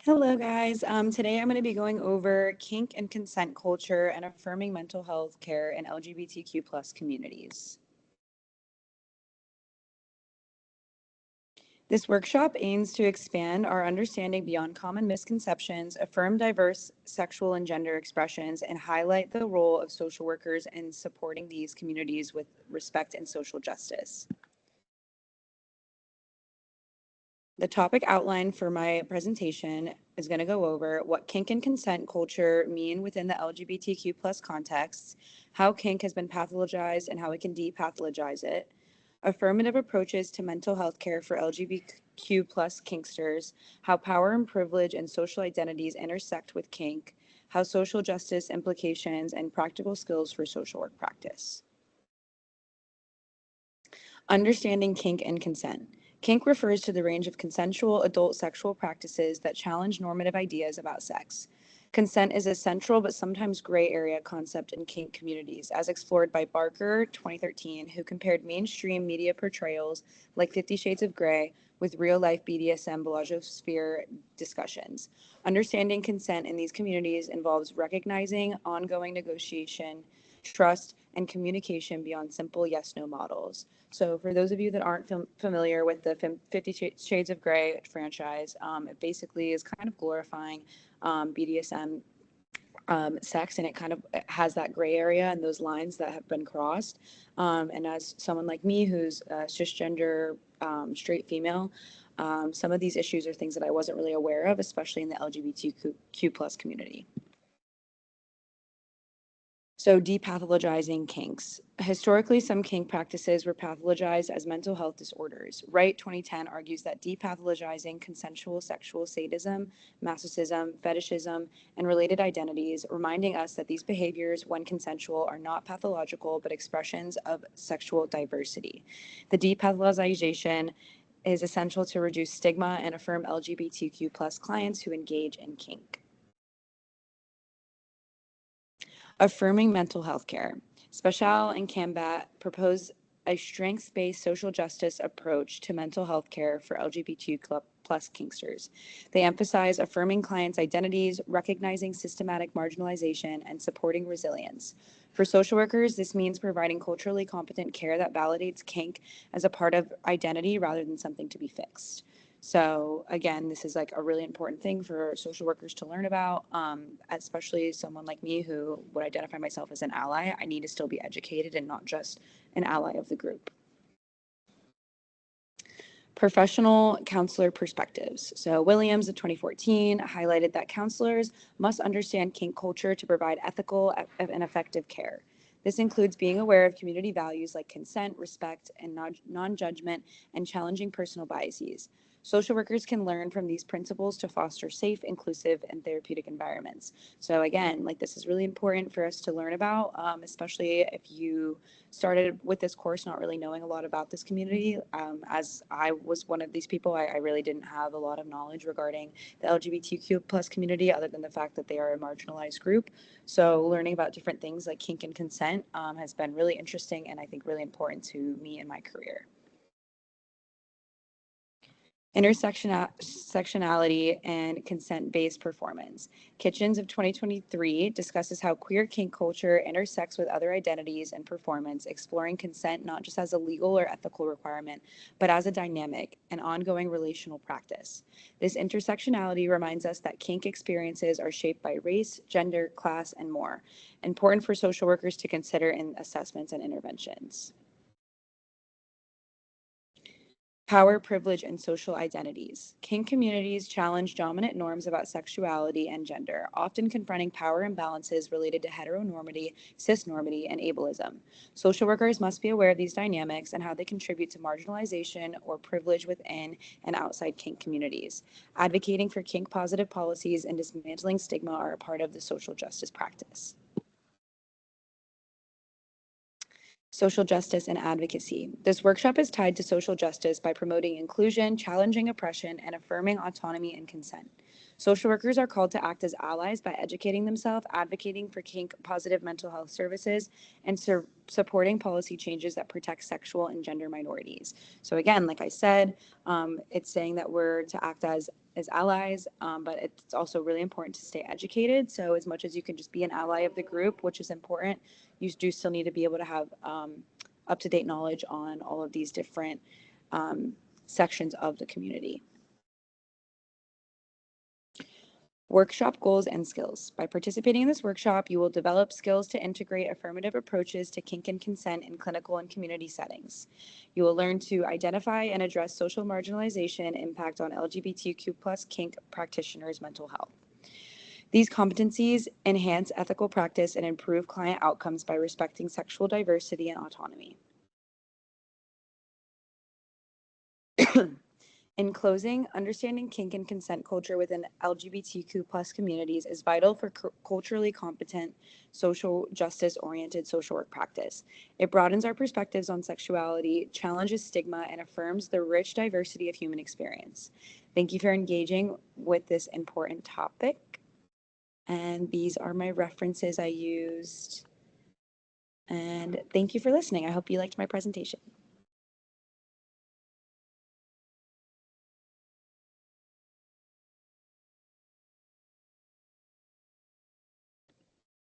Hello, guys. Today I'm going to be going over kink and consent culture and affirming mental health care in LGBTQ plus communities. This workshop aims to expand our understanding beyond common misconceptions, affirm diverse sexual and gender expressions, and highlight the role of social workers in supporting these communities with respect and social justice. The topic outline for my presentation is going to go over what kink and consent culture mean within the LGBTQ plus context, how kink has been pathologized and how we can depathologize it, affirmative approaches to mental health care for LGBTQ plus kinksters, how power and privilege and social identities intersect with kink, how social justice implications and practical skills for social work practice. Understanding kink and consent. Kink refers to the range of consensual adult sexual practices that challenge normative ideas about sex. Consent is a central but sometimes gray area concept in kink communities, as explored by Barker, 2013, who compared mainstream media portrayals like 50 Shades of Grey with real-life BDSM blogosphere discussions. Understanding consent in these communities involves recognizing ongoing negotiation, trust, and communication beyond simple yes-no models. So for those of you that aren't familiar with the 50 Shades of Grey franchise, it basically is kind of glorifying BDSM sex, and it kind of has that gray area and those lines that have been crossed. And as someone like me who's cisgender, straight female, some of these issues are things that I wasn't really aware of, especially in the LGBTQ plus community. So depathologizing kinks. Historically, some kink practices were pathologized as mental health disorders. Wright, 2010, argues that depathologizing consensual sexual sadism, masochism, fetishism, and related identities, reminding us that these behaviors, when consensual, are not pathological but expressions of sexual diversity. The depathologization is essential to reduce stigma and affirm LGBTQ plus clients who engage in kink. Affirming mental health care. Special and Cambat propose a strengths-based social justice approach to mental health care for LGBTQ plus kinksters. They emphasize affirming clients' identities, recognizing systematic marginalization, and supporting resilience. For social workers, this means providing culturally competent care that validates kink as a part of identity rather than something to be fixed. So again, this is like a really important thing for social workers to learn about, especially someone like me who would identify myself as an ally. I need to still be educated and not just an ally of the group. Professional counselor perspectives. So Williams of 2014 highlighted that counselors must understand kink culture to provide ethical and effective care. This includes being aware of community values like consent, respect, and non-judgment, and challenging personal biases. Social workers can learn from these principles to foster safe, inclusive, and therapeutic environments. So again, like this is really important for us to learn about, especially if you started with this course not really knowing a lot about this community. As I was one of these people, I really didn't have a lot of knowledge regarding the LGBTQ plus community other than the fact that they are a marginalized group. So learning about different things like kink and consent has been really interesting and I think really important to me in my career. Intersectionality and consent-based performance. Kitchens of 2023 discusses how queer kink culture intersects with other identities and performance, exploring consent not just as a legal or ethical requirement, but as a dynamic and ongoing relational practice. This intersectionality reminds us that kink experiences are shaped by race, gender, class, and more, important for social workers to consider in assessments and interventions. Power, privilege, and social identities. Kink communities challenge dominant norms about sexuality and gender, often confronting power imbalances related to heteronormity, cisnormity, and ableism. Social workers must be aware of these dynamics and how they contribute to marginalization or privilege within and outside kink communities. Advocating for kink-positive policies and dismantling stigma are a part of the social justice practice. Social justice and advocacy. This workshop is tied to social justice by promoting inclusion, challenging oppression, and affirming autonomy and consent. Social workers are called to act as allies by educating themselves, advocating for kink positive mental health services, and supporting policy changes that protect sexual and gender minorities. So again, like I said, it's saying that we're to act as allies, but it's also really important to stay educated. So as much as you can just be an ally of the group, which is important, you do still need to be able to have up-to-date knowledge on all of these different sections of the community. Workshop goals and skills. By participating in this workshop, you will develop skills to integrate affirmative approaches to kink and consent in clinical and community settings. You will learn to identify and address social marginalization and impact on LGBTQ plus kink practitioners' mental health. These competencies enhance ethical practice and improve client outcomes by respecting sexual diversity and autonomy. In closing, understanding kink and consent culture within LGBTQ plus communities is vital for culturally competent, social justice-oriented social work practice. It broadens our perspectives on sexuality, challenges stigma, and affirms the rich diversity of human experience. Thank you for engaging with this important topic. And these are my references I used. And thank you for listening. I hope you liked my presentation.